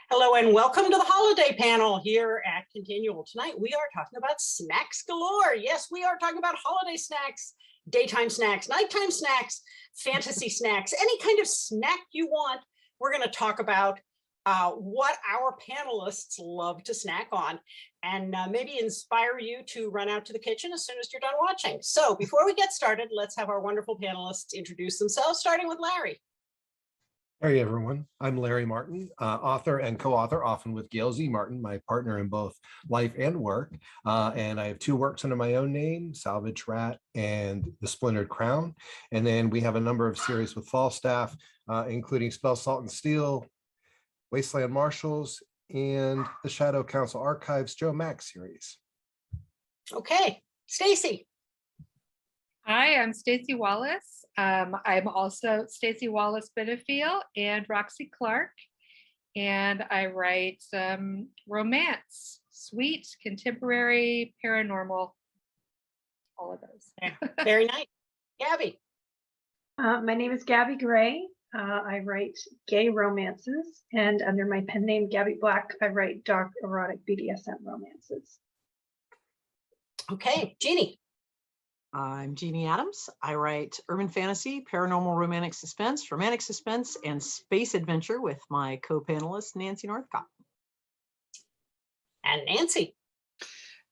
Hello and welcome to the holiday panel here at ConTinual. Tonight we are talking about snacks galore. Yes, we are talking about holiday snacks, daytime snacks, nighttime snacks, fantasy snacks, any kind of snack you want. We're going to talk about what our panelists love to snack on and maybe inspire you to run out to the kitchen as soon as you're done watching. So before we get started, let's have our wonderful panelists introduce themselves, starting with Larry. Hey everyone, I'm Larry Martin, author and co-author, often with Gail Z. Martin, my partner in both life and work. And I have two works under my own name, Salvage Rat and The Splintered Crown. And then we have a number of series with Falstaff, including Spell, Salt, and Steel, Wasteland Marshals, and the Shadow Council Archives Joe Max series. Okay, Stacey. Hi, I'm Stacey Wallace. I'm also Stacey Wallace Benefiel and Roxy Clark, and I write romance, sweet, contemporary, paranormal, all of those. Very nice. Gabbi. My name is Gabbi Gray. I write gay romances, and under my pen name Gabbi Black, I write dark erotic BDSM romances. Okay, Jeanne. I'm Jeanne Adams. I write urban fantasy, paranormal romantic suspense, romantic suspense, and space adventure with my co-panelist, Nancy Northcott. And Nancy.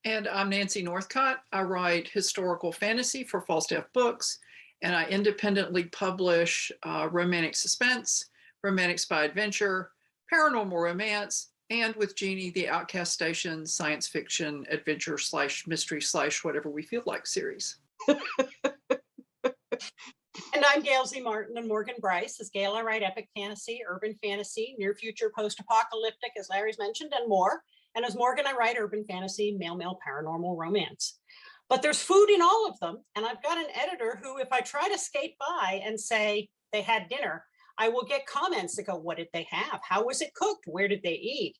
And I'm Nancy Northcott. I write historical fantasy for Falstaff Books, and I independently publish romantic suspense, romantic spy adventure, paranormal romance, and with Jeanne, the Outcast Station science fiction adventure / mystery / whatever we feel like series. And I'm Gail Z. Martin and Morgan Bryce. As Gail, I write epic fantasy, urban fantasy, near future post-apocalyptic, as Larry's mentioned, and more. And as Morgan, I write urban fantasy, male paranormal romance. But there's food in all of them. And I've got an editor who, if I try to skate by and say they had dinner, I will get comments that go, what did they have? How was it cooked? Where did they eat?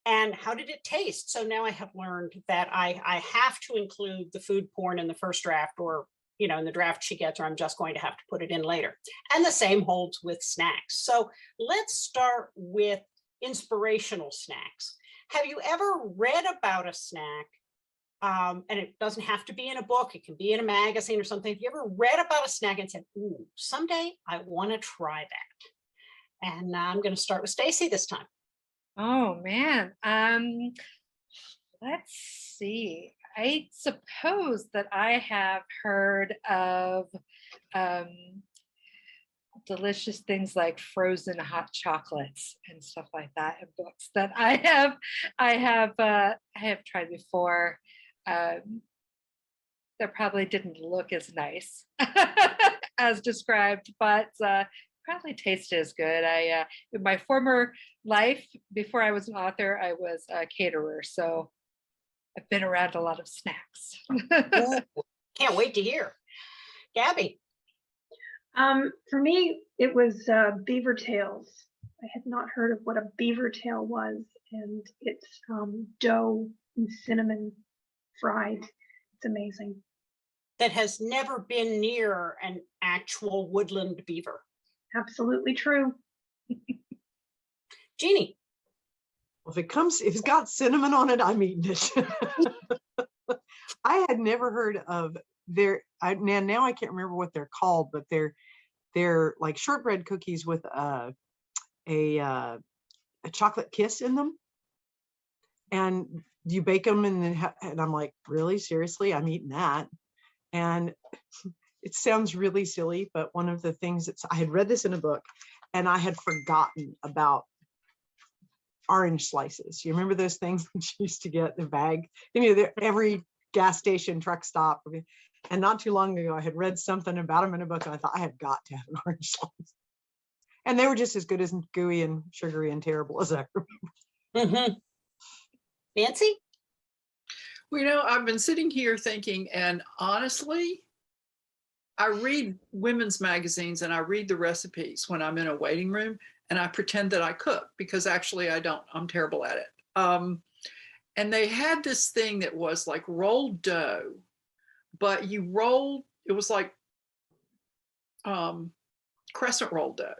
And how did it taste? So now I have learned that I have to include the food porn in the first draft, or, you know, in the draft she gets, or I'm just going to have to put it in later. And the same holds with snacks. So let's start with inspirational snacks. Have you ever read about a snack? And it doesn't have to be in a book, it can be in a magazine or something. Have you ever read about a snack and said, ooh, someday I want to try that? And I'm going to start with Stacey this time. Oh man, let's see. I suppose that I have heard of delicious things like frozen hot chocolates and stuff like that in books that I have tried before. That probably didn't look as nice as described, but probably tasted as good. In my former life, before I was an author, I was a caterer, so I've been around a lot of snacks. Ooh, can't wait to hear. Gabbi. For me, it was beaver tails. I had not heard of what a beaver tail was, and it's dough and cinnamon fried. It's amazing. That has never been near an actual woodland beaver. Absolutely true. Jeanne. If it's got cinnamon on it, I'm eating it. I had never heard of now I can't remember what they're called, but they're like shortbread cookies with a chocolate kiss in them, and you bake them, and I'm like, really, seriously, I'm eating that. And it sounds really silly, but one of the things I had read this in a book, and I had forgotten about orange slices. You remember those things that you used to get in a bag? You know, every gas station, truck stop. And not too long ago, I had read something about them in a book, and I thought I had got to have an orange slice. And they were just as good as gooey and sugary and terrible as I remember. Mm-hmm. Nancy? Well, you know, I've been sitting here thinking, and honestly, I read women's magazines and I read the recipes when I'm in a waiting room, and I pretend that I cook, because actually I don't. I'm terrible at it. And they had this thing that was like rolled dough, but it was like crescent roll dough,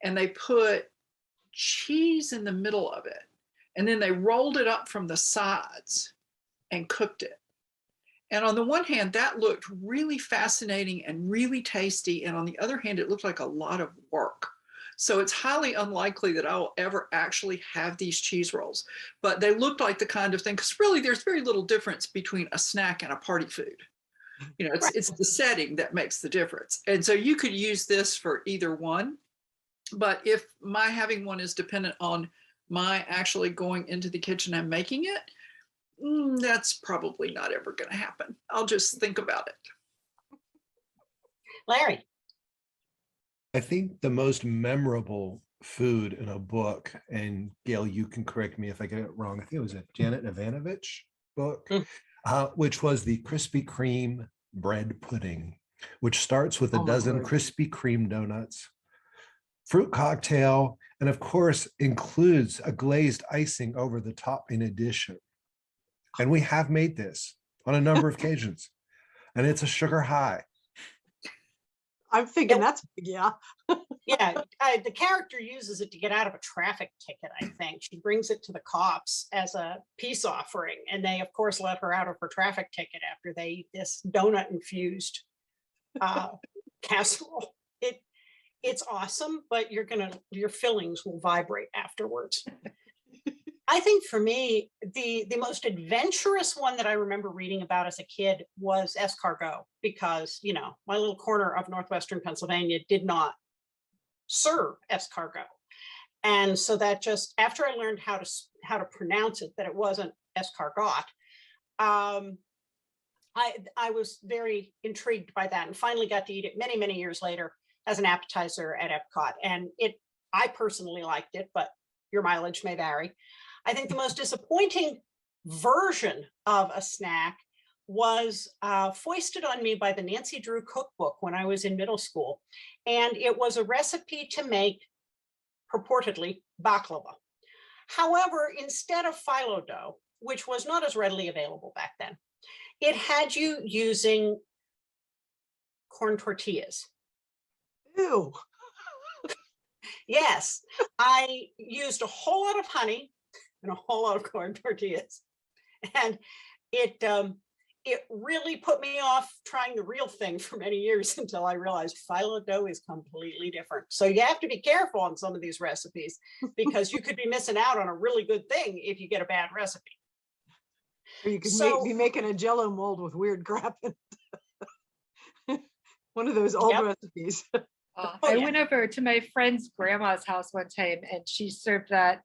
and they put cheese in the middle of it. And then they rolled it up from the sides and cooked it. And on the one hand, that looked really fascinating and really tasty. And on the other hand, it looked like a lot of work. So it's highly unlikely that I will ever actually have these cheese rolls, but they looked like the kind of thing, because really there's very little difference between a snack and a party food. You know, it's the setting that makes the difference. And so you could use this for either one. But if my having one is dependent on my actually going into the kitchen and making it, that's probably not ever going to happen. I'll just think about it. Larry. I think the most memorable food in a book, and Gail, you can correct me if I get it wrong, I think it was a Janet Ivanovich book, which was the Krispy Kreme bread pudding, which starts with a dozen Krispy Kreme donuts, fruit cocktail, and of course includes a glazed icing over the top in addition. And we have made this on a number of occasions, and it's a sugar high. I'm thinking that's big, yeah. Yeah, the character uses it to get out of a traffic ticket, I think. She brings it to the cops as a peace offering, and they, of course, let her out of her traffic ticket after they eat this donut-infused casserole. It's awesome, but your fillings will vibrate afterwards. I think for me, the most adventurous one that I remember reading about as a kid was escargot, because, you know, my little corner of northwestern Pennsylvania did not serve escargot. And so that just, after I learned how to pronounce it, that it wasn't escargot, I was very intrigued by that, and finally got to eat it many, many years later as an appetizer at Epcot. And I personally liked it, but your mileage may vary. I think the most disappointing version of a snack was foisted on me by the Nancy Drew cookbook when I was in middle school. And it was a recipe to make, purportedly, baklava. However, instead of phyllo dough, which was not as readily available back then, it had you using corn tortillas. Ew. Yes, I used a whole lot of honey and a whole lot of corn tortillas. And it really put me off trying the real thing for many years, until I realized phyllo dough is completely different. So you have to be careful on some of these recipes, because you could be missing out on a really good thing if you get a bad recipe. Or you could So- be making a Jello mold with weird crap in it. One of those old recipes. I went over to my friend's grandma's house one time, and she served that.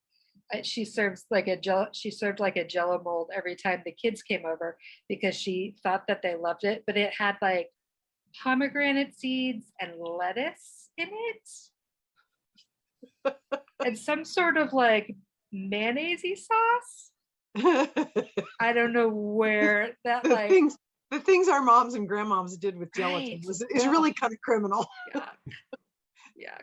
She served like a Jello mold every time the kids came over, because she thought that they loved it. But it had like pomegranate seeds and lettuce in it, and some sort of like mayonnaise-y sauce. I don't know where that the things our moms and grandmoms did with gelatin is really kind of criminal. Yeah.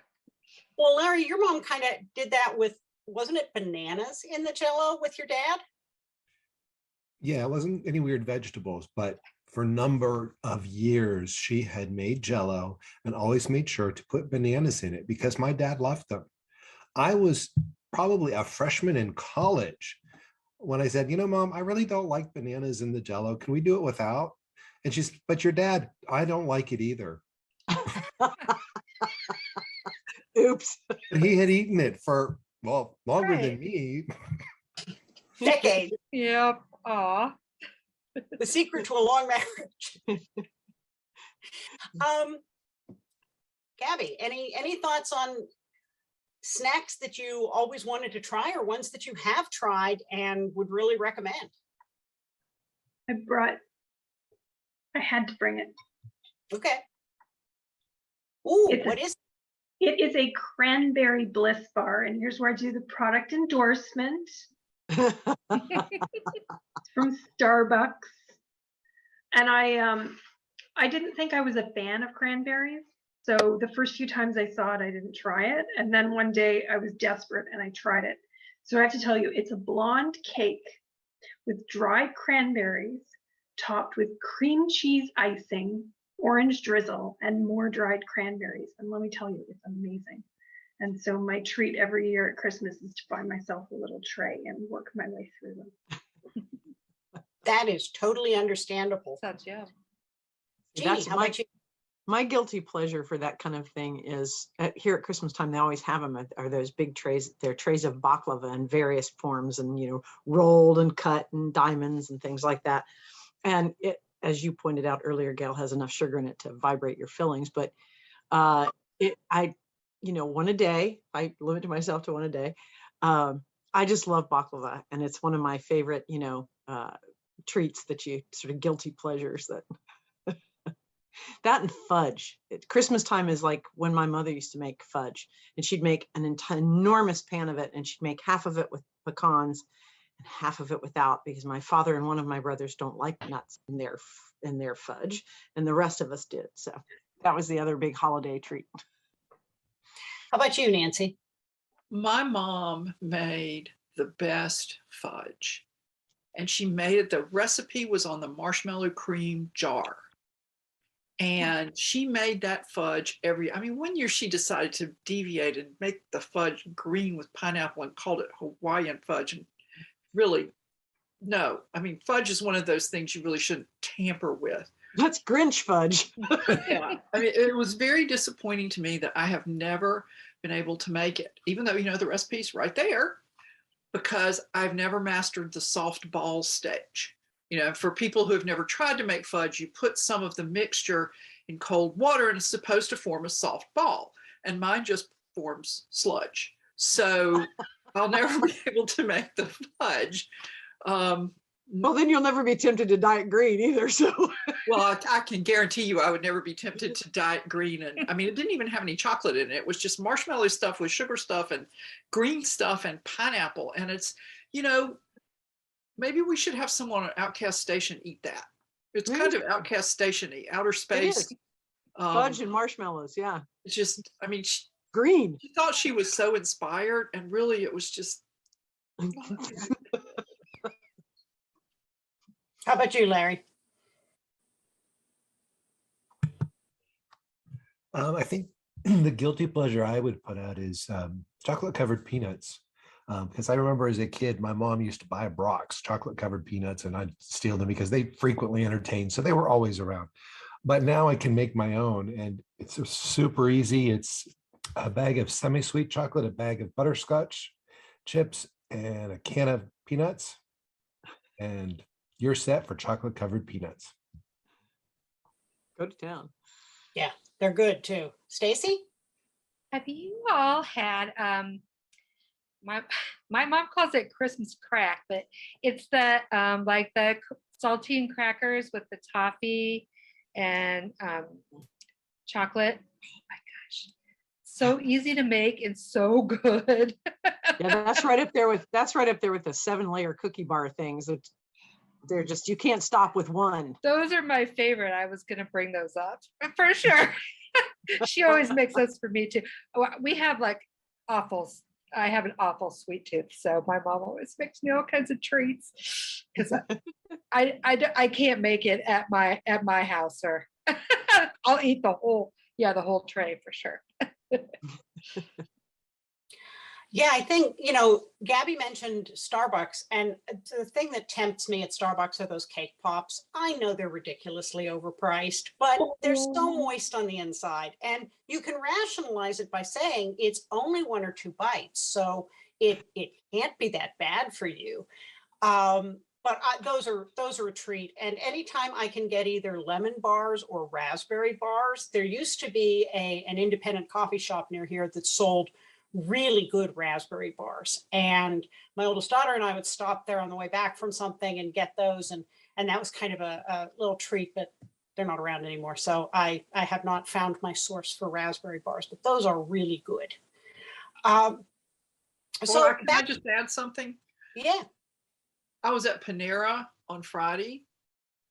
Well, Larry, your mom kind of did that with, wasn't it bananas in the Jello with your dad? Yeah, it wasn't any weird vegetables, but for a number of years, she had made Jello and always made sure to put bananas in it, because my dad loved them. I was probably a freshman in college when I said, you know, Mom, I really don't like bananas in the Jello. Can we do it without? And she's, but your dad, I don't like it either. Oops. And he had eaten it for, well, longer than me. Decades. Yep. Aw. The secret to a long marriage. Gabbi, any thoughts on snacks that you always wanted to try, or ones that you have tried and would really recommend? I had to bring it. Okay. Ooh, It's what is? It is a cranberry bliss bar, and here's where I do the product endorsement. It's from Starbucks. And I didn't think I was a fan of cranberries. So the first few times I saw it, I didn't try it. And then one day I was desperate and I tried it. So I have to tell you, it's a blonde cake with dried cranberries topped with cream cheese icing orange drizzle and more dried cranberries. And let me tell you, it's amazing. And so my treat every year at Christmas is to buy myself a little tray and work my way through them. That is totally understandable. Sounds yeah. Jeanne, That's how about you? my guilty pleasure for that kind of thing is here at Christmas time, they always have them are those big trays. They're trays of baklava in various forms and, you know, rolled and cut and diamonds and things like that. And it, as you pointed out earlier, Gail, has enough sugar in it to vibrate your fillings. But you know, one a day, I limit myself to one a day. I just love baklava, and it's one of my favorite, you know, treats that you sort of guilty pleasures that. That and fudge. Christmas time is like when my mother used to make fudge, and she'd make an enormous pan of it, and she'd make half of it with pecans and half of it without, because my father and one of my brothers don't like nuts in their fudge, and the rest of us did. So that was the other big holiday treat. How about you, Nancy? My mom made the best fudge, and she made it. The recipe was on the marshmallow cream jar. And she made that fudge I mean, one year she decided to deviate and make the fudge green with pineapple and called it Hawaiian fudge. And really, no, I mean, fudge is one of those things you really shouldn't tamper with. That's Grinch fudge. Yeah, I mean, it was very disappointing to me that I have never been able to make it, even though, you know, the recipe's right there, because I've never mastered the soft ball stage. You know, for people who have never tried to make fudge, you put some of the mixture in cold water and it's supposed to form a soft ball. And mine just forms sludge. So I'll never be able to make the fudge. Well, then you'll never be tempted to diet green either. So, well, I can guarantee you I would never be tempted to diet green. And I mean, it didn't even have any chocolate in it. It was just marshmallow stuff with sugar stuff and green stuff and pineapple. And it's, you know, maybe we should have someone on Outcast Station eat that. It's kind of Outcast Station-y, outer space. Fudge and marshmallows, yeah. It's just, I mean, green. She thought she was so inspired, and really it was just. How about you, Larry? I think the guilty pleasure I would put out is chocolate covered peanuts. Because I remember as a kid, my mom used to buy Brock's chocolate covered peanuts, and I'd steal them because they frequently entertained. So they were always around. But now I can make my own, and it's super easy. It's a bag of semi-sweet chocolate, a bag of butterscotch chips, and a can of peanuts. And you're set for chocolate covered peanuts. Go to town. Yeah, they're good too. Stacey? Have you all had my mom calls it Christmas crack, but it's the like the saltine crackers with the toffee and chocolate. Oh my gosh, so easy to make and so good. Yeah, that's right up there with the 7-layer cookie bar things. They're just, you can't stop with one. Those are my favorite. I was gonna bring those up for sure. She always makes those for me too. We have like I have an awful sweet tooth, so my mom always makes me all kinds of treats because I can't make it at my house, or I'll eat the whole tray for sure. Yeah, I think, you know, Gabbi mentioned Starbucks, and the thing that tempts me at Starbucks are those cake pops. I know they're ridiculously overpriced, but they're so moist on the inside, and you can rationalize it by saying it's only 1 or 2 bites, so it can't be that bad for you. But those are a treat. And anytime I can get either lemon bars or raspberry bars, there used to be an independent coffee shop near here that sold really good raspberry bars. And my oldest daughter and I would stop there on the way back from something and get those. And that was kind of a little treat, but they're not around anymore. So I have not found my source for raspberry bars, but those are really good. Can I just add something? Yeah. I was at Panera on Friday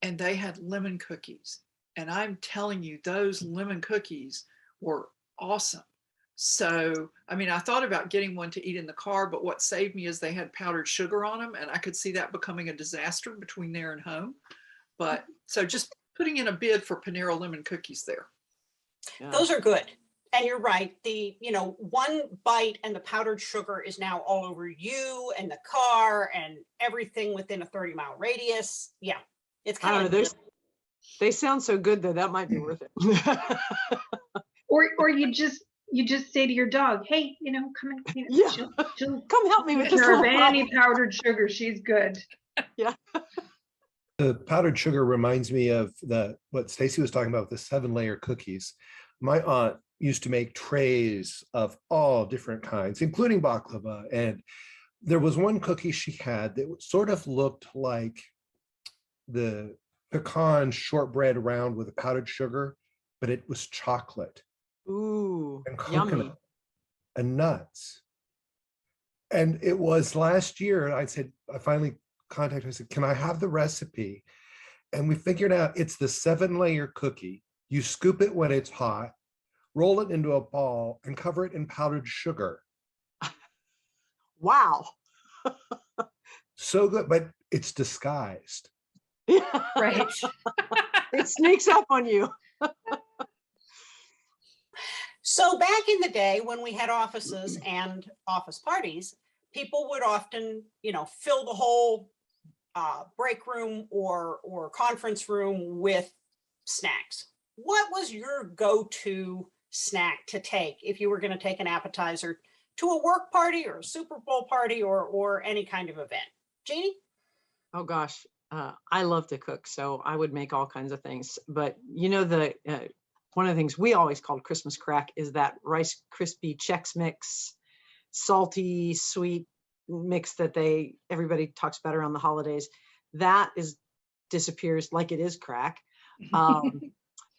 and they had lemon cookies. And I'm telling you, those lemon cookies were awesome. So, I mean, I thought about getting one to eat in the car, but what saved me is they had powdered sugar on them, and I could see that becoming a disaster between there and home. But so just putting in a bid for Panera lemon cookies there. Yeah. Those are good. And you're right. The, one bite and the powdered sugar is now all over you and the car and everything within a 30-mile radius. Yeah. It's I don't kind know. of, They sound so good though. That might be worth it. Or you just say to your dog, hey, come and Yeah. she'll Come help me with take this care of little any problem. powdered sugar. She's good. Yeah. The powdered sugar reminds me of what Stacey was talking about, the 7-layer cookies. My aunt used to make trays of all different kinds, including baklava. And there was one cookie she had that sort of looked like the pecan shortbread round with the powdered sugar, but it was chocolate Ooh, and yummy. coconut and nuts. And it was last year, I finally contacted her, I said, can I have the recipe? And we figured out it's the 7-layer cookie. You scoop it when it's hot, roll it into a ball, and cover it in powdered sugar. Wow. So good, but it's disguised. Right. It sneaks up on you. so back in the day when we had offices and office parties, people would often, fill the whole break room or conference room with snacks. What was your go-to snack to take if you were going to take an appetizer to a work party or a Super Bowl party or any kind of event? Jeannie? Oh gosh, I love to cook, so I would make all kinds of things. But one of the things we always called Christmas crack is that Rice Krispie Chex Mix, salty, sweet mix that everybody talks about around the holidays. That disappears like it is crack.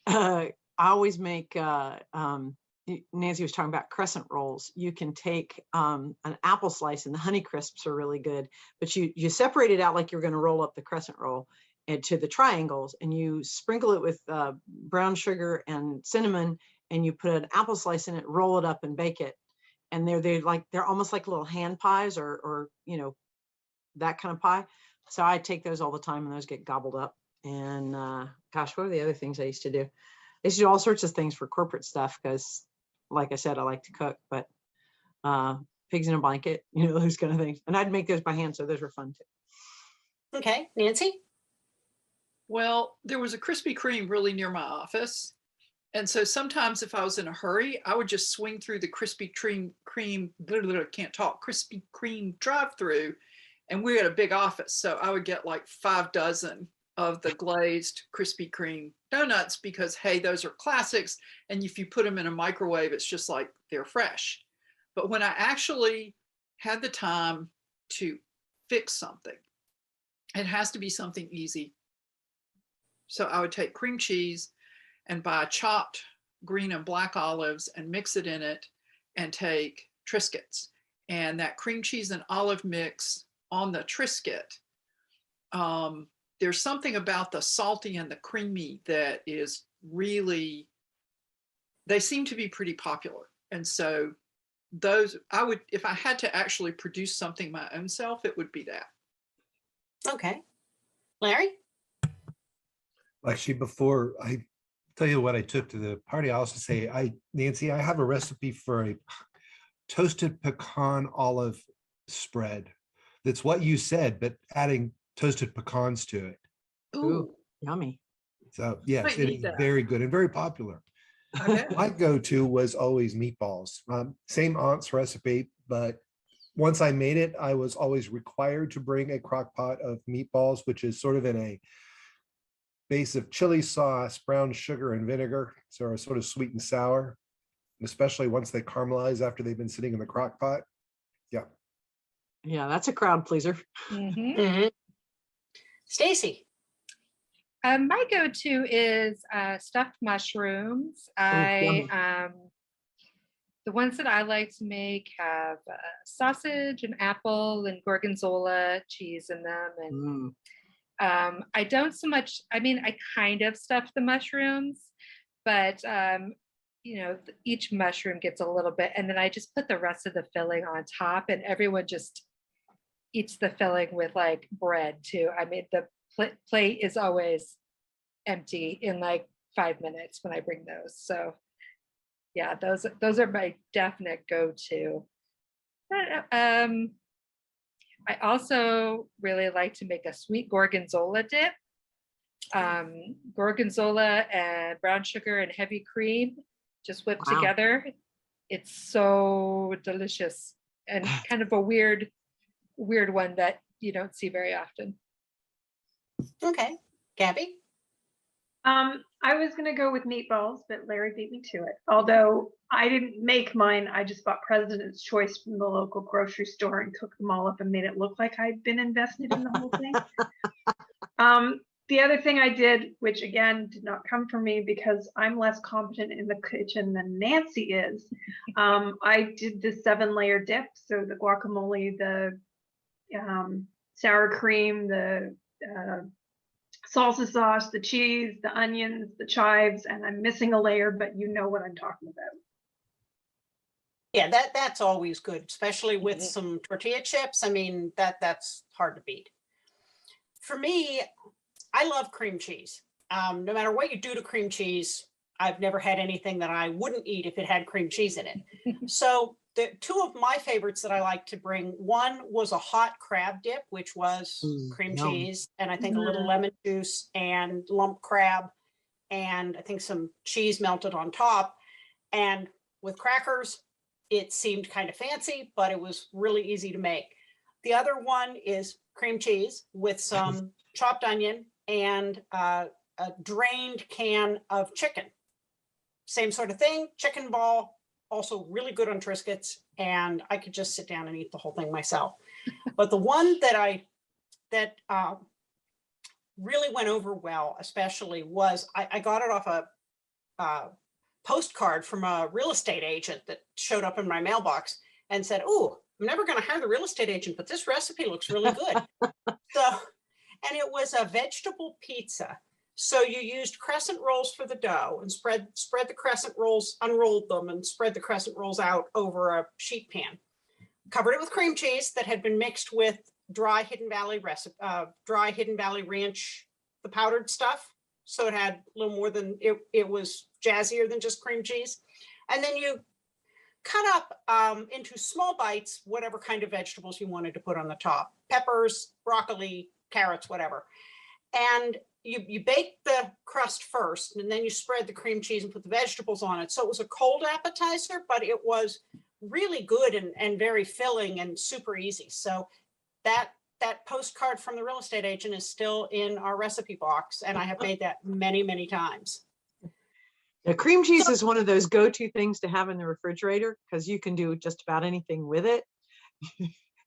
I always make, Nancy was talking about crescent rolls. You can take an apple slice, and the Honey Crisps are really good, but you separate it out like you're going to roll up the crescent roll into the triangles, and you sprinkle it with brown sugar and cinnamon, and you put an apple slice in it, roll it up and bake it. And they're almost like little hand pies or that kind of pie. So I take those all the time, and those get gobbled up. And gosh, what are the other things I used to do? I used to do all sorts of things for corporate stuff because, like I said, I like to cook, but pigs in a blanket, those kind of things. And I'd make those by hand, so those were fun too. Okay, Nancy? Well, there was a Krispy Kreme really near my office. And so sometimes if I was in a hurry, I would just swing through the Krispy Kreme drive-through, and we had a big office. So I would get like 5 dozen of the glazed Krispy Kreme donuts because, hey, those are classics. And if you put them in a microwave, it's just like they're fresh. But when I actually had the time to fix something, it has to be something easy. So I would take cream cheese and buy chopped green and black olives and mix it in it and take Triscuits. And that cream cheese and olive mix on the Triscuit, there's something about the salty and the creamy that is really, they seem to be pretty popular. And so those, if I had to actually produce something my own self, it would be that. Okay. Larry? Actually, before I tell you what I took to the party, I also say, Nancy, I have a recipe for a toasted pecan olive spread. That's what you said, but adding toasted pecans to it. Ooh, yummy. So yes, Might it need is that. very good and very popular. Okay. My go-to was always meatballs. Same aunt's recipe, but once I made it, I was always required to bring a crock pot of meatballs, which is sort of in a base of chili sauce, brown sugar, and vinegar. So are sort of sweet and sour, and especially once they caramelize after they've been sitting in the crock pot. Yeah. Yeah, that's a crowd pleaser. Mhm. Mm-hmm. Stacey? My go-to is stuffed mushrooms. yummy. The ones that I like to make have sausage and apple and gorgonzola cheese in them. And I don't so much, I kind of stuff the mushrooms, but each mushroom gets a little bit, and then I just put the rest of the filling on top, and everyone just eats the filling with like bread too. The plate is always empty in like 5 minutes when I bring those. So yeah, those are my definite go-to. I also really like to make a sweet gorgonzola dip. Gorgonzola and brown sugar and heavy cream just whipped Wow. together. It's so delicious and kind of a weird one that you don't see very often. Okay, Gabby? I was gonna go with meatballs, but Larry beat me to it. Although I didn't make mine, I just bought President's Choice from the local grocery store and cooked them all up and made it look like I'd been invested in the whole thing. The other thing I did, which again did not come from me because I'm less competent in the kitchen than Nancy is, I did the 7-layer dip. So the guacamole, the sour cream, the salsa sauce, the cheese, the onions, the chives, and I'm missing a layer, but you know what I'm talking about. Yeah, that's always good, especially with some tortilla chips. I mean, that's hard to beat. For me, I love cream cheese. No matter what you do to cream cheese, I've never had anything that I wouldn't eat if it had cream cheese in it. So the two of my favorites that I like to bring, one was a hot crab dip, which was cream yum. cheese and I think a little lemon juice and lump crab and I think some cheese melted on top. And with crackers, it seemed kind of fancy, but it was really easy to make. The other one is cream cheese with some chopped onion and a drained can of chicken. Same sort of thing, chicken ball, also really good on Triscuits, and I could just sit down and eat the whole thing myself. But the one that really went over well, especially, was I got it off a postcard from a real estate agent that showed up in my mailbox and said, "Oh, I'm never going to hire the real estate agent, but this recipe looks really good." And it was a vegetable pizza. So you used crescent rolls for the dough and spread the crescent rolls, unrolled them and spread the crescent rolls out over a sheet pan. Covered it with cream cheese that had been mixed with dry Hidden Valley Ranch, the powdered stuff. So it had a little more than, it was jazzier than just cream cheese. And then you cut up into small bites, whatever kind of vegetables you wanted to put on the top, peppers, broccoli, carrots, whatever. And you bake the crust first, and then you spread the cream cheese and put the vegetables on it. So it was a cold appetizer, but it was really good and very filling and super easy. So that postcard from the real estate agent is still in our recipe box, and I have made that many, many times. Yeah, cream cheese is one of those go-to things to have in the refrigerator because you can do just about anything with it.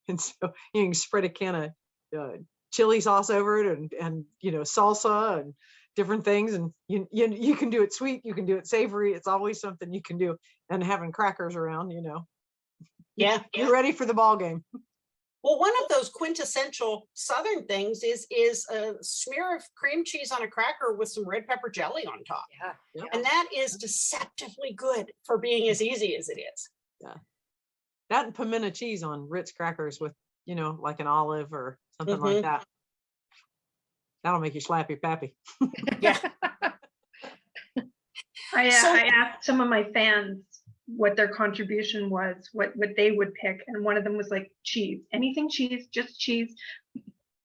And so you can spread a can of chili sauce over it and salsa and different things, and you can do it sweet, you can do it savory. It's always something you can do. And having crackers around, Yeah, you're ready for the ball game. Well, one of those quintessential Southern things is a smear of cream cheese on a cracker with some red pepper jelly on top. Yeah. And that is deceptively good for being as easy as it is. Yeah. That and pimento cheese on Ritz crackers with, like an olive or something like that. That'll make you slappy pappy. Yeah. I asked some of my fans what their contribution was, what they would pick, and one of them was like cheese. Anything cheese, just cheese.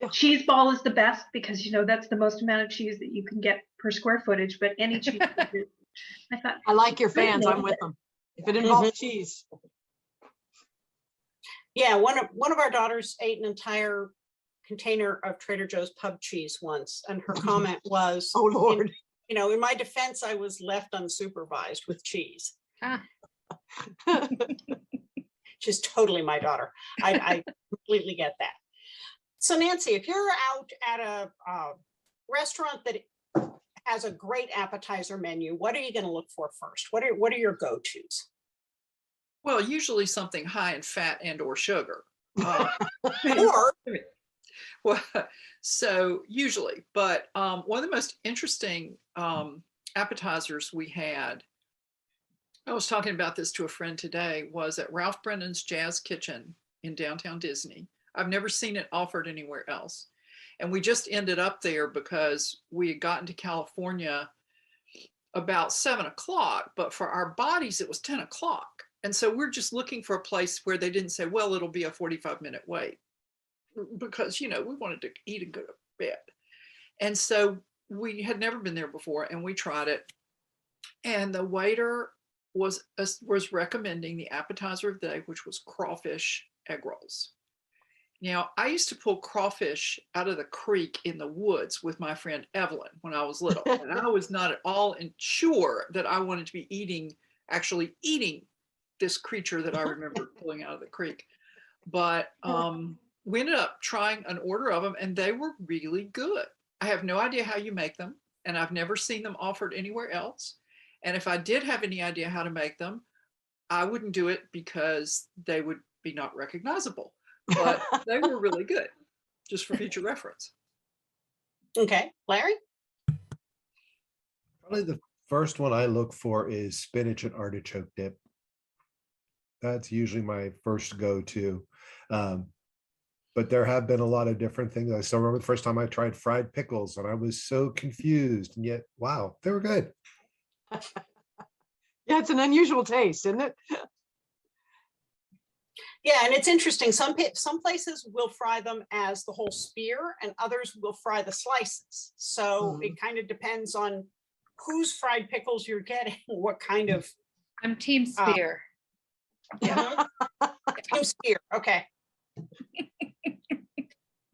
Yeah. Cheese ball is the best because that's the most amount of cheese that you can get per square footage, but any cheese. I thought, I like your fans. I'm with them. If it involves cheese. Yeah, one of our daughters ate an entire container of Trader Joe's pub cheese once, and her comment was, "Oh Lord." In my defense, I was left unsupervised with cheese. She's totally my daughter. I completely get that. So Nancy, if you're out at a restaurant that has a great appetizer menu, what are you going to look for first? What are your go-tos? Well, usually something high in fat and or sugar. Or well, so usually, but one of the most interesting appetizers we had, I was talking about this to a friend today, was at Ralph Brennan's Jazz Kitchen in downtown Disney. I've never seen it offered anywhere else. And we just ended up there because we had gotten to California about 7 o'clock, but for our bodies, it was 10 o'clock. And so we're just looking for a place where they didn't say, well, it'll be a 45-minute wait, because, you know, we wanted to eat and go to bed. And so we had never been there before, and we tried it. And the waiter was recommending the appetizer of the day, which was crawfish egg rolls. Now, I used to pull crawfish out of the creek in the woods with my friend Evelyn when I was little. And I was not at all sure that I wanted to be actually eating this creature that I remember pulling out of the creek. But we ended up trying an order of them, and they were really good. I have no idea how you make them, and I've never seen them offered anywhere else. And if I did have any idea how to make them, I wouldn't do it because they would be not recognizable. But they were really good, just for future reference. Okay, Larry? Probably the first one I look for is spinach and artichoke dip. That's usually my first go-to. But there have been a lot of different things. I still remember the first time I tried fried pickles, and I was so confused, and yet, wow, they were good. Yeah, it's an unusual taste, isn't it? Yeah, and it's interesting. Some places will fry them as the whole spear, and others will fry the slices. So it kind of depends on whose fried pickles you're getting, what kind of. I'm team spear. Yeah. Team spear. Okay.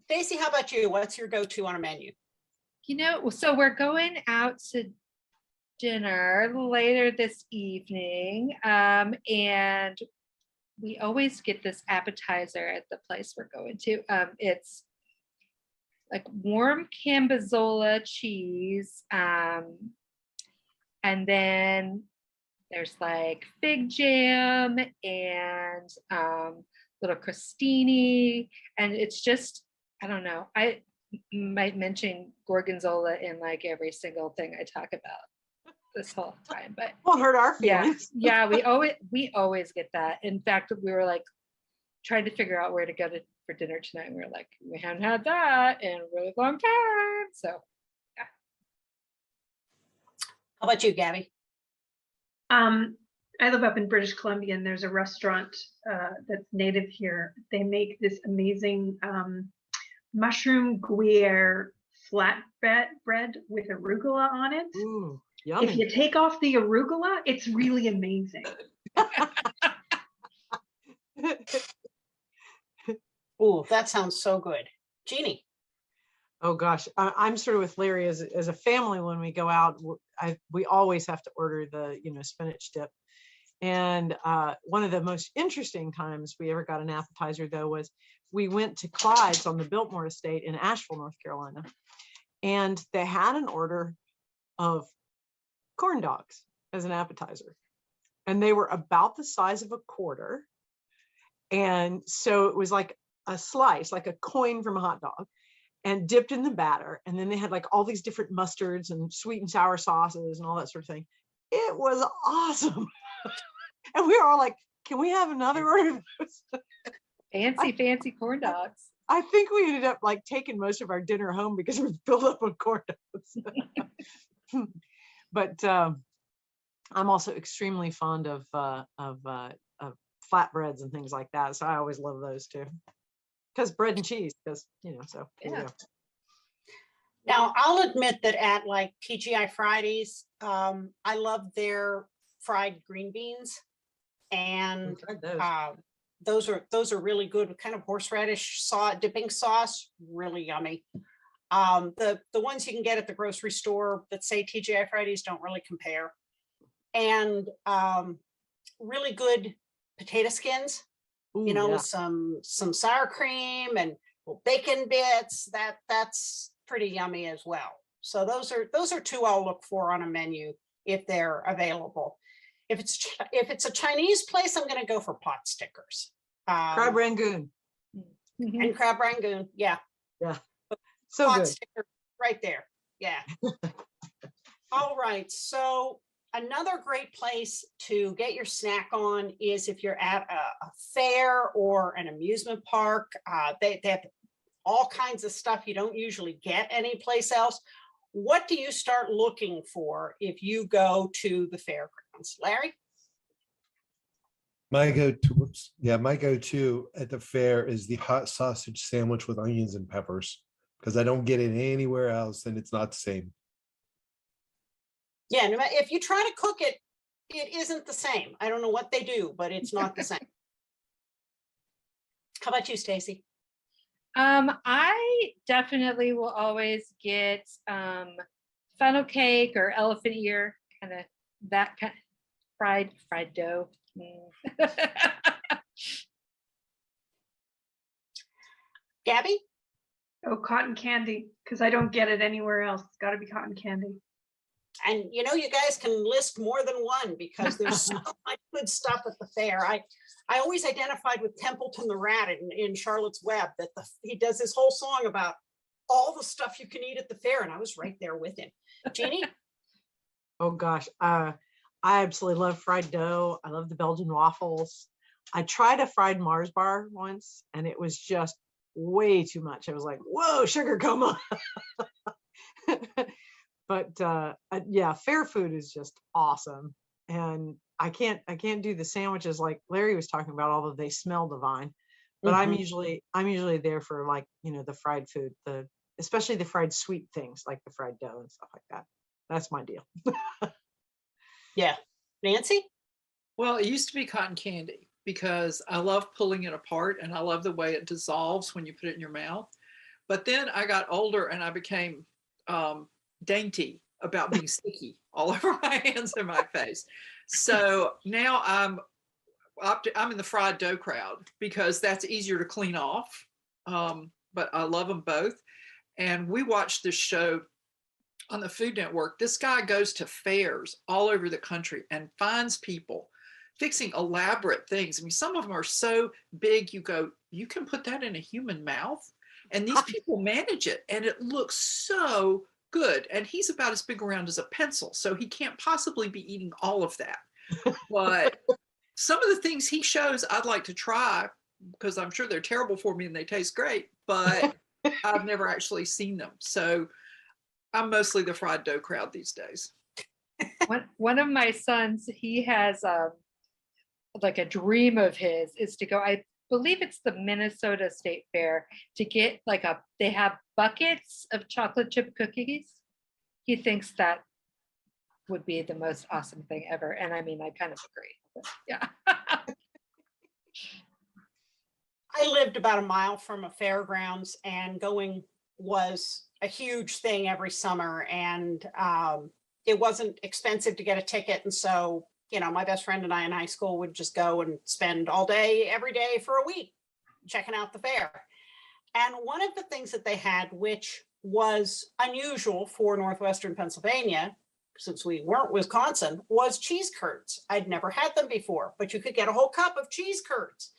Stacey, how about you? What's your go-to on a menu? You know, so we're going out to dinner later this evening, and we always get this appetizer at the place we're going to. It's like warm Cambozola cheese, and then there's like fig jam and little crostini, and it's just, I don't know, I might mention gorgonzola in like every single thing I talk about this whole time, but Won't hurt our feelings. yeah, we always get that. In fact, we were like trying to figure out where to go for dinner tonight, and we were like, we haven't had that in a really long time. So yeah. How about you, Gabby? I live up in British Columbia, and there's a restaurant that's native here. They make this amazing mushroom Gruyere flatbread with arugula on it. Ooh, yummy. If you take off the arugula, it's really amazing. Oh, that sounds so good. Jeannie? Oh gosh, I'm sort of with Larry. As a family, when we go out, we always have to order the spinach dip. And one of the most interesting times we ever got an appetizer, though, was we went to Clyde's on the Biltmore Estate in Asheville, North Carolina, and they had an order of corn dogs as an appetizer, and they were about the size of a quarter. And so it was like a slice, like a coin from a hot dog, and dipped in the batter. And then they had like all these different mustards and sweet and sour sauces and all that sort of thing. It was awesome. And we were all like, can we have another order of those? Fancy corn dogs. I think we ended up like taking most of our dinner home because we filled up with corn dogs. But I'm also extremely fond of flatbreads and things like that. So I always love those too. Because bread and cheese, because so Yeah. Now, I'll admit that at like TGI Fridays, I love their fried green beans, and those are really good with kind of horseradish dipping sauce, really yummy. The ones you can get at the grocery store that say TGI Fridays don't really compare. And really good potato skins, Ooh, some sour cream and bacon bits. That's pretty yummy as well. So those are two I'll look for on a menu if they're available. If it's a Chinese place, I'm going to go for pot stickers. crab rangoon. And crab rangoon, yeah. Yeah, so Pot good. sticker right there, yeah. All right, so another great place to get your snack on is if you're at a fair or an amusement park. They have all kinds of stuff you don't usually get anyplace else. What do you start looking for if you go to the fairgrounds? Larry? My go-to at the fair is the hot sausage sandwich with onions and peppers, because I don't get it anywhere else and it's not the same. Yeah, no, if you try to cook it, it isn't the same. I don't know what they do, but it's not the same. How about you, Stacey? I definitely will always get funnel cake or elephant ear, kind of that kind of fried dough. Gabby? Oh, cotton candy, because I don't get it anywhere else. It's got to be cotton candy. And you know, you guys can list more than one because there's so much good stuff at the fair. I always identified with Templeton the Rat in Charlotte's Web, that he does this whole song about all the stuff you can eat at the fair, and I was right there with him. Jeannie? Oh gosh, I absolutely love fried dough. I love the Belgian waffles. I tried a fried Mars bar once, and it was just way too much. I was like, "Whoa, sugar coma!" But yeah, fair food is just awesome, and I can't do the sandwiches like Larry was talking about, although they smell divine. But I'm usually there for, like, you know, the fried food, especially the fried sweet things like the fried dough and stuff like that. That's my deal. Yeah. Nancy? Well, it used to be cotton candy because I love pulling it apart and I love the way it dissolves when you put it in your mouth. But then I got older and I became dainty about being sticky all over my hands and my face. So now I'm in the fried dough crowd because that's easier to clean off. But I love them both. And we watched this show on the Food Network. This guy goes to fairs all over the country and finds people fixing elaborate things. I mean, some of them are so big, you go, you can put that in a human mouth? And these people manage it, and it looks so good. And he's about as big around as a pencil, so he can't possibly be eating all of that. But some of the things he shows I'd like to try, because I'm sure they're terrible for me and they taste great, but I've never actually seen them. So I'm mostly the fried dough crowd these days. One of my sons, he has like a dream of his is to go, I believe it's the Minnesota State Fair, to get like they have buckets of chocolate chip cookies. He thinks that would be the most awesome thing ever. And I mean, I kind of agree. But yeah. I lived about a mile from a fairgrounds, and going was a huge thing every summer. And it wasn't expensive to get a ticket. And so, you know, my best friend and I in high school would just go and spend all day, every day for a week checking out the fair. And one of the things that they had, which was unusual for Northwestern Pennsylvania, since we weren't Wisconsin, was cheese curds. I'd never had them before, but you could get a whole cup of cheese curds.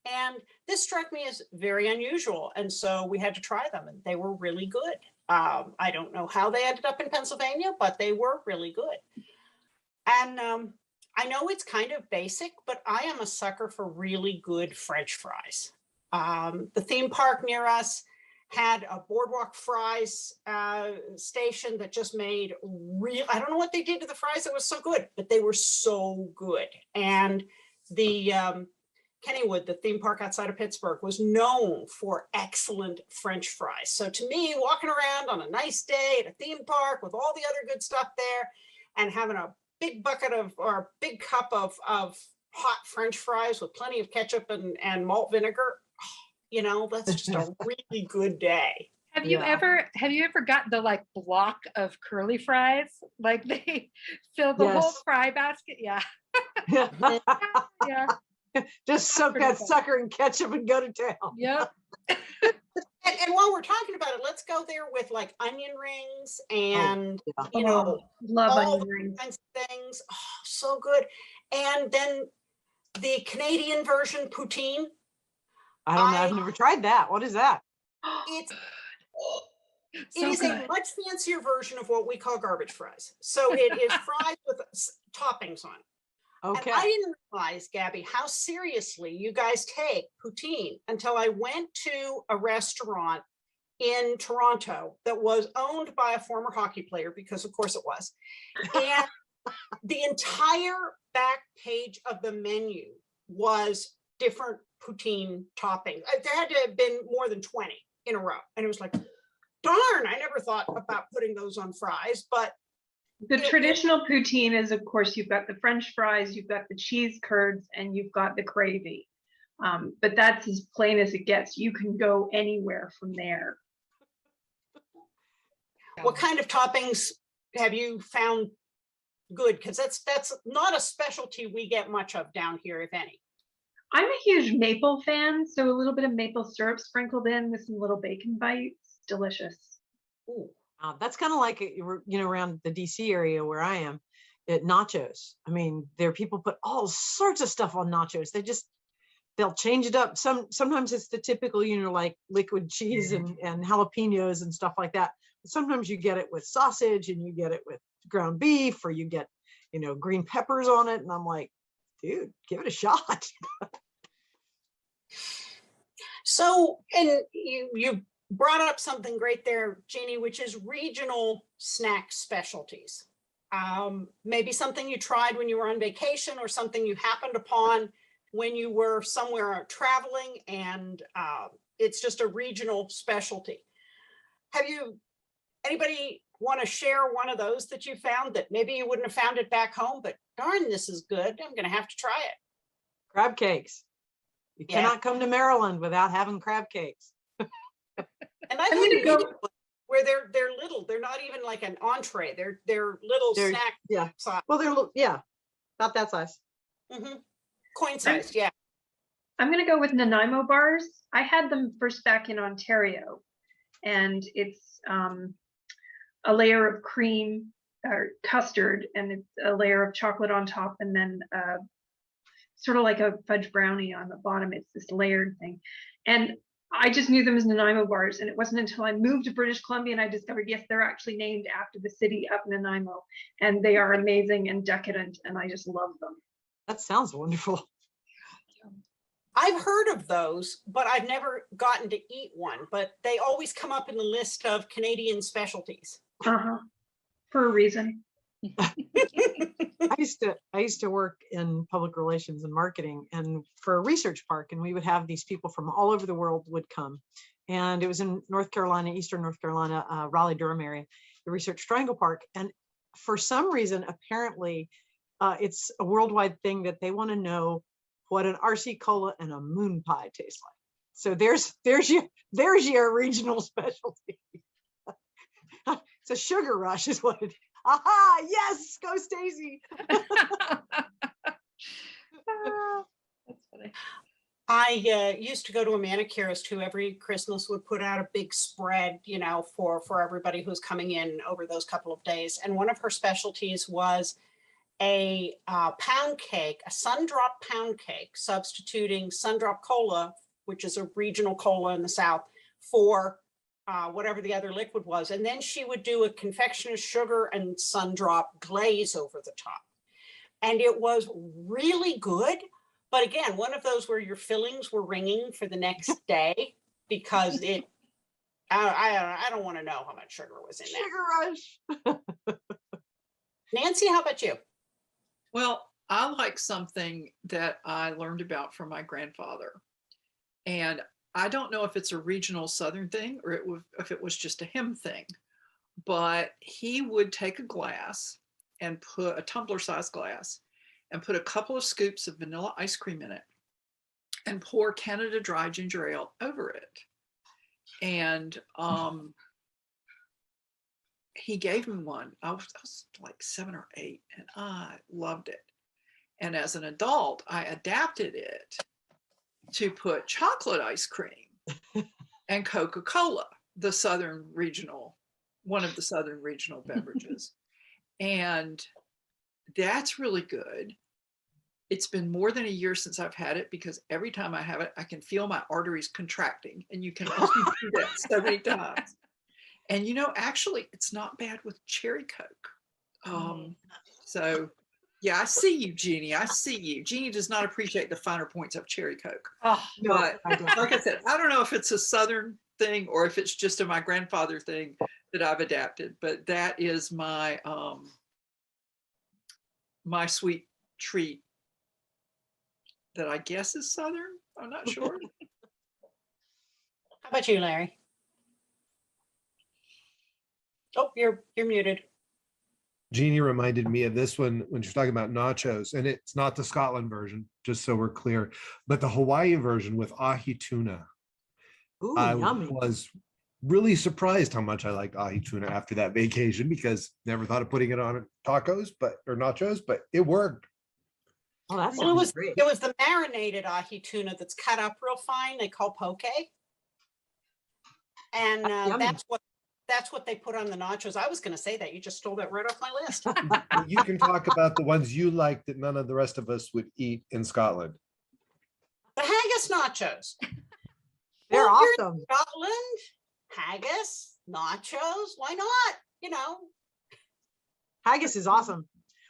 And this struck me as very unusual. And so we had to try them, and they were really good. I don't know how they ended up in Pennsylvania, but they were really good. And I know it's kind of basic, but I am a sucker for really good French fries. The theme park near us had a boardwalk fries station that just made I don't know what they did to the fries that was so good, but they were so good. And the Kennywood, the theme park outside of Pittsburgh, was known for excellent French fries. So to me, walking around on a nice day at a theme park with all the other good stuff there and having a big bucket of, or a big cup of hot French fries with plenty of ketchup and malt vinegar, you know, that's just a really good day. Have you ever got the like block of curly fries? Like they fill the whole fry basket? Yeah. Yeah. Just soak that sucker in ketchup and go to town. Yep. And while we're talking about it, let's go there with like onion rings and, you know, love all onion rings. kinds of things. Oh, so good. And then the Canadian version poutine. I don't know. I've never tried that. What is that? It So is good. a much fancier version of what we call garbage fries. So it is fries with toppings on. Okay. And I didn't realize, Gabby, how seriously you guys take poutine until I went to a restaurant in Toronto that was owned by a former hockey player, because of course it was. And the entire back page of the menu was different poutine toppings. There had to have been more than 20 in a row. And it was like, darn, I never thought about putting those on fries, but The traditional poutine is, of course, you've got the French fries, you've got the cheese curds, and you've got the gravy. But that's as plain as it gets. You can go anywhere from there. what kind of toppings have you found good? Because that's not a specialty we get much of down here, if any. I'm a huge maple fan, so a little bit of maple syrup sprinkled in with some little bacon bites. Delicious. Ooh. That's kind of like, around the DC area where I am, at nachos. I mean, there are people put all sorts of stuff on nachos. They'll change it up. Sometimes it's the typical, like liquid cheese and jalapenos and stuff like that. But sometimes you get it with sausage, and you get it with ground beef, or you get, green peppers on it. And I'm like, dude, give it a shot. So, and you brought up something great there, Jeannie, which is regional snack specialties. Maybe something you tried when you were on vacation, or something you happened upon when you were somewhere traveling, and it's just a regional specialty. Anybody want to share one of those that you found that maybe you wouldn't have found it back home, but darn, this is good, I'm going to have to try it? Crab cakes. You cannot come to Maryland without having crab cakes. And I've had go where they're little. They're not even like an entree. They're little snack. Yeah. Size. Well, about that size. Mm-hmm. Coin sized. Yeah. I'm going to go with Nanaimo bars. I had them first back in Ontario, and it's a layer of cream or custard, and it's a layer of chocolate on top, and then sort of like a fudge brownie on the bottom. It's this layered thing. And I just knew them as Nanaimo bars. And it wasn't until I moved to British Columbia and I discovered, yes, they're actually named after the city of Nanaimo. And they are amazing and decadent. And I just love them. That sounds wonderful. I've heard of those, but I've never gotten to eat one. But they always come up in the list of Canadian specialties. For a reason. I used to work in public relations and marketing, and for a research park, and we would have these people from all over the world would come. And it was in North Carolina, Eastern North Carolina, Raleigh-Durham area, the Research Triangle Park. And for some reason, apparently, it's a worldwide thing that they want to know what an RC cola and a moon pie taste like. So there's your regional specialty. It's a sugar rush is what it is. Aha, yes, go Stacey. That's funny. I used to go to a manicurist who every Christmas would put out a big spread, for everybody who's coming in over those couple of days. And one of her specialties was a pound cake, a Sundrop pound cake, substituting Sundrop cola, which is a regional cola in the South, for whatever the other liquid was. And then she would do a confection of sugar and Sundrop glaze over the top. And it was really good. But again, one of those where your fillings were ringing for the next day, because I don't want to know how much sugar was in there. Sugar rush. Nancy, how about you? Well, I like something that I learned about from my grandfather. And I don't know if it's a regional Southern thing or if it was just a him thing, but he would take a glass and put a tumbler-sized glass and put a couple of scoops of vanilla ice cream in it and pour Canada Dry ginger ale over it. And he gave me one. I was like 7 or 8, and I loved it. And as an adult, I adapted it to put chocolate ice cream and Coca-Cola, one of the Southern regional beverages. And that's really good. It's been more than a year since I've had it, because every time I have it, I can feel my arteries contracting, and you can only do that so many times. And actually, it's not bad with cherry Coke. So Yeah, I see you, Jeannie. I see you. Jeannie does not appreciate the finer points of cherry Coke. Oh, No, But I don't. like I said, I don't know if it's a Southern thing or if it's just a my grandfather thing that I've adapted. But that is my my sweet treat that I guess is Southern. I'm not sure. How about you, Larry? Oh, you're muted. Jeannie reminded me of this one when she's talking about nachos, and it's not the Scotland version, just so we're clear, but the Hawaii version with ahi tuna. Ooh, I yummy. was really surprised how much I liked ahi tuna after that vacation, because never thought of putting it on tacos, or nachos, but it worked. Oh, that Well, sounds great. it was the marinated ahi tuna that's cut up real fine. They call poke, and Yummy. that's what they put on the nachos. I was going to say that. You just stole that right off my list. Well, you can talk about the ones you like that none of the rest of us would eat in Scotland. The haggis nachos. They're Well, you're in awesome. Scotland, haggis, nachos. Why not? You know, Haggis is awesome.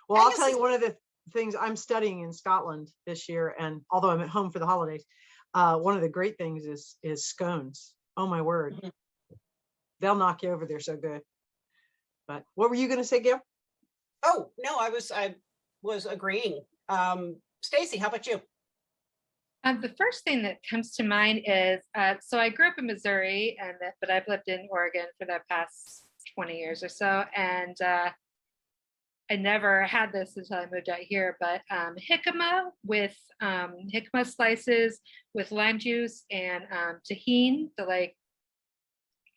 Well, I'll Haggis tell is- you one of the things I'm studying in Scotland this year, and although I'm at home for the holidays, one of the great things is scones. Oh my word. Mhm. They'll knock you over. They're so good. But what were you going to say, Gail? oh no, I was agreeing. Stacey, how about you? The first thing that comes to mind is, so I grew up in Missouri, but I've lived in Oregon for the past 20 years or so, and I never had this until I moved out here, but jicama with jicama slices with lime juice and tahini, the like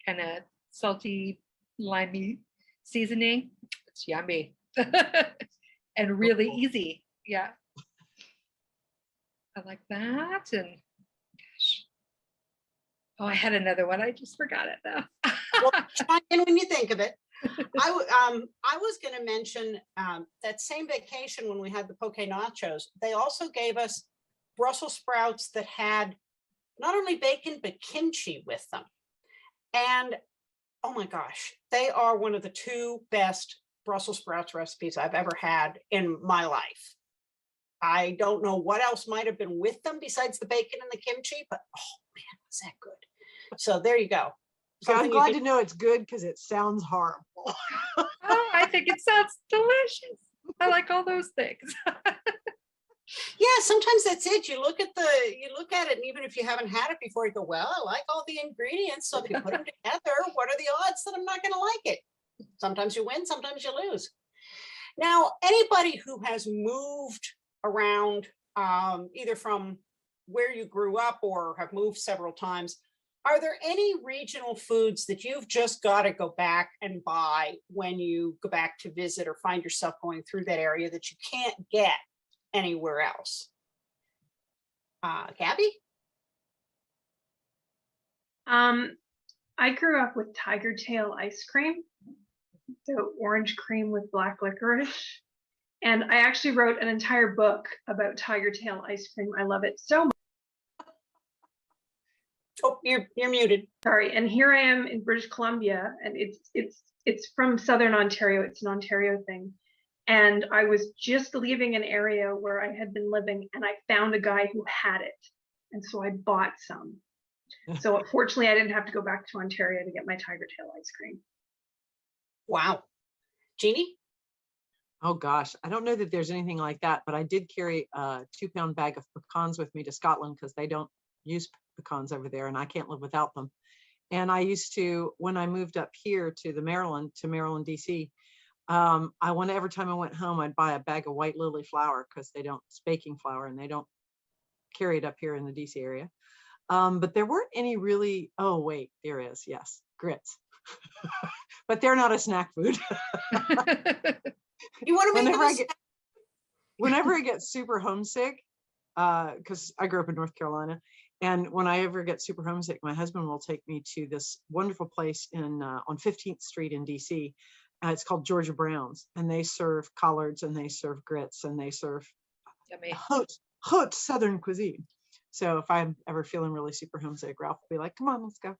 kind of salty, limey seasoning. It's yummy and really easy. Yeah. I like that. And gosh. Oh, I had another one. I just forgot it though. Well, chime in when you think of it. I was going to mention that same vacation when we had the poke nachos. They also gave us Brussels sprouts that had not only bacon but kimchi with them, and oh my gosh, they are one of the two best Brussels sprouts recipes I've ever had in my life. I don't know what else might have been with them besides the bacon and the kimchi, but oh man, was that good. So there you go. I'm Something you glad can- to know it's good because it sounds horrible. Oh, I think it sounds delicious. I like all those things. Yeah, sometimes that's it. You look at it, and even if you haven't had it before, you go, well, I like all the ingredients. So if you put them together, what are the odds that I'm not going to like it? Sometimes you win, sometimes you lose. Now, anybody who has moved around, either from where you grew up or have moved several times, are there any regional foods that you've just got to go back and buy when you go back to visit or find yourself going through that area that you can't get anywhere else? Gabbi? I grew up with tiger tail ice cream, so orange cream with black licorice. And I actually wrote an entire book about tiger tail ice cream. I love it so much. Oh, you're muted. Sorry. And here I am in British Columbia, and it's from Southern Ontario. It's an Ontario thing. And I was just leaving an area where I had been living, and I found a guy who had it. And so I bought some. So fortunately, I didn't have to go back to Ontario to get my tiger tail ice cream. Wow. Jeannie? Oh gosh, I don't know that there's anything like that, but I did carry a 2-pound bag of pecans with me to Scotland because they don't use pecans over there and I can't live without them. And I used to, when I moved up here to Maryland, DC, every time I went home, I'd buy a bag of white lily flour because it's baking flour and they don't carry it up here in the DC area. But there weren't any really, oh wait, there is, yes, grits. But they're not a snack food. You want to make whenever I get super homesick, because I grew up in North Carolina, and when I ever get super homesick, my husband will take me to this wonderful place on 15th Street in DC. It's called Georgia Brown's, and they serve collards and they serve grits and they serve hot Southern cuisine. So if I'm ever feeling really super homesick, Ralph will be like, "Come on, let's go."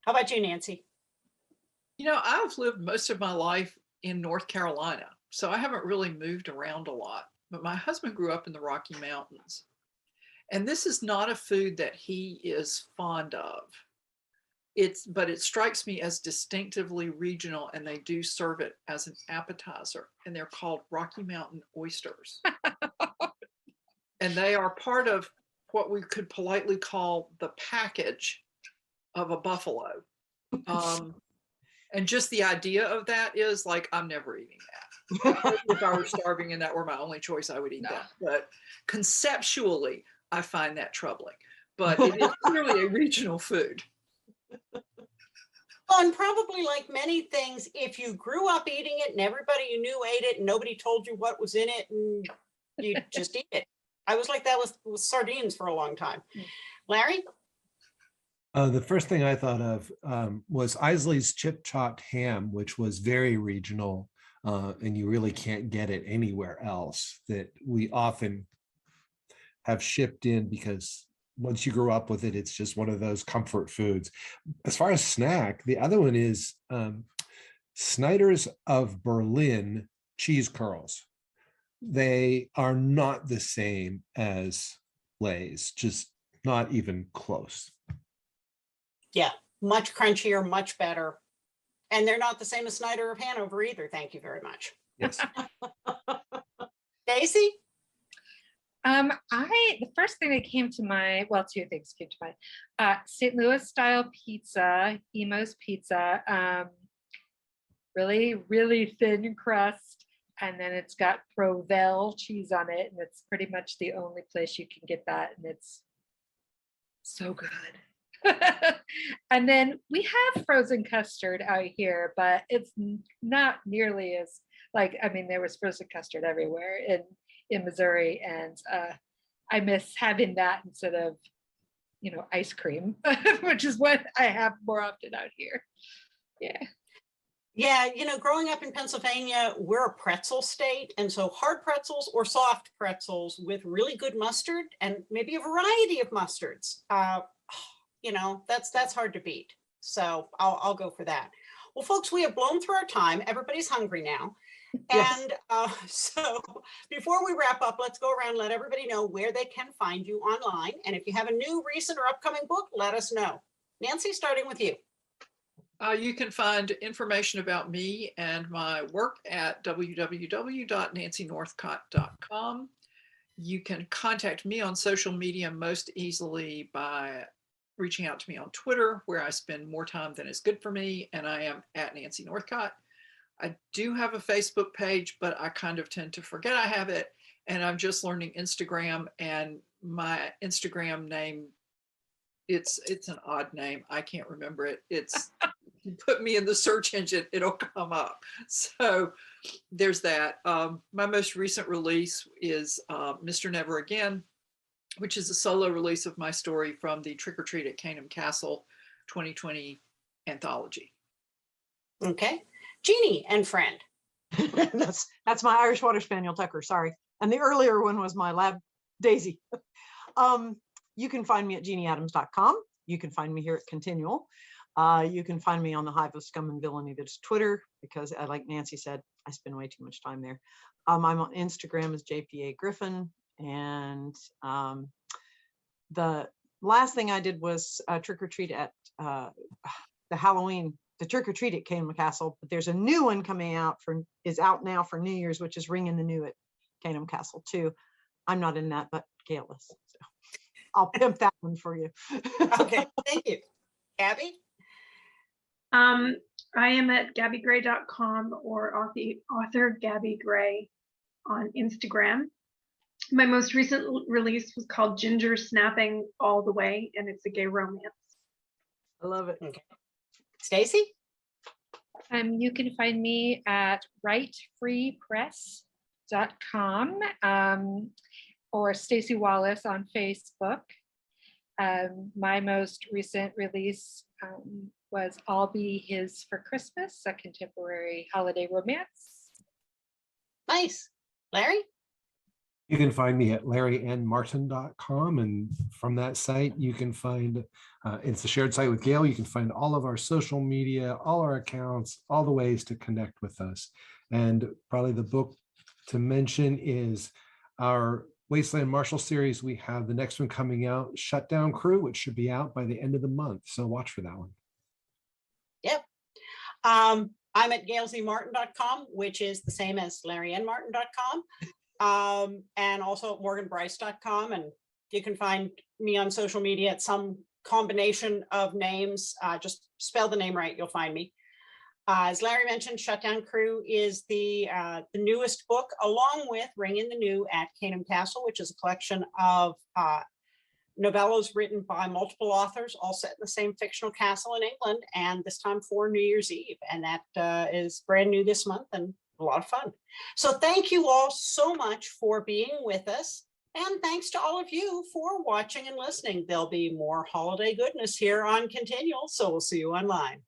How about you, Nancy? You know, I've lived most of my life in North Carolina. So I haven't really moved around a lot, but my husband grew up in the Rocky Mountains. And this is not a food that he is fond of. But it strikes me as distinctively regional, and they do serve it as an appetizer, and they're called Rocky Mountain oysters. And they are part of what we could politely call the package of a buffalo. And just the idea of that is like, I'm never eating that. If I were starving and that were my only choice, I would eat that. But conceptually, I find that troubling. But it is clearly a regional food. Well, and probably like many things, if you grew up eating it and everybody you knew ate it and nobody told you what was in it and you just eat it. I was like that with sardines for a long time. Larry? The first thing I thought of was Isley's Chip Chopped Ham, which was very regional, and you really can't get it anywhere else, that we often have shipped in because once you grow up with it, it's just one of those comfort foods. As far as snack, the other one is Snyder's of Berlin cheese curls. They are not the same as Lay's, just not even close. Yeah, much crunchier, much better. And they're not the same as Snyder of Hanover either. Thank you very much. Yes. Stacey? The first thing that came to mind, well, two things came to mind. St. Louis style pizza, Emo's Pizza, really, really thin crust. And then it's got Provel cheese on it. And it's pretty much the only place you can get that. And it's so good. And then we have frozen custard out here, but it's not nearly as there was frozen custard everywhere in Missouri, and I miss having that instead of ice cream, which is what I have more often out here. Yeah, growing up in Pennsylvania, we're a pretzel state, and so hard pretzels or soft pretzels with really good mustard and maybe a variety of mustards. That's hard to beat. So I'll go for that. Well, folks, we have blown through our time. Everybody's hungry now. Yes. And so before we wrap up, let's go around and let everybody know where they can find you online. And if you have a new, recent, or upcoming book, let us know. Nancy, starting with you. You can find information about me and my work at www.nancynorthcott.com. You can contact me on social media most easily by reaching out to me on Twitter, where I spend more time than is good for me, and I am at Nancy Northcott. I do have a Facebook page, but I kind of tend to forget I have it, and I'm just learning Instagram, and my Instagram name, it's an odd name. I can't remember it. It's you put me in the search engine, it'll come up. So there's that. My most recent release is Mr. Never Again, which is a solo release of my story from the Trick or Treat at Canham Castle 2020 anthology. Okay. Jeannie and friend. That's my Irish Water Spaniel, Tucker, sorry. And the earlier one was my lab, Daisy. You can find me at jeannieadams.com. You can find me here at ConTinual. You can find me on the hive of scum and villainy that is Twitter, because like Nancy said, I spend way too much time there. I'm on Instagram as JPA Griffin. And the last thing I did was trick or treat at the trick or treat at Canham Castle, but there's a new one coming out is out now for New Year's, which is Ringing the New at Canham Castle too. I'm not in that, but Gail is. So I'll pimp that one for you. Okay, thank you. Gabbi? I am at gabbigray.com or author Gabbi Gray on Instagram. My most recent release was called Ginger Snapping All the Way, and it's a gay romance. I love it. Okay. Stacey? You can find me at writefreepress.com or Stacey Wallace on Facebook. My most recent release was I'll Be His for Christmas, a contemporary holiday romance. Nice. Larry? You can find me at larrynmartin.com. And from that site, you can find, it's a shared site with Gail. You can find all of our social media, all our accounts, all the ways to connect with us. And probably the book to mention is our Wasteland Marshall series. We have the next one coming out, Shutdown Crew, which should be out by the end of the month. So watch for that one. Yep. I'm at gailzmartin.com, which is the same as larrynmartin.com. And also at morganbryce.com. And you can find me on social media at some combination of names. Just spell the name right, you'll find me. As Larry mentioned, Shutdown Crew is the newest book, along with Ring in the New at Canham Castle, which is a collection of novellas written by multiple authors, all set in the same fictional castle in England, and this time for New Year's Eve. And that is brand new this month and a lot of fun. So thank you all so much for being with us. And thanks to all of you for watching and listening. There'll be more holiday goodness here on ConTinual, so we'll see you online.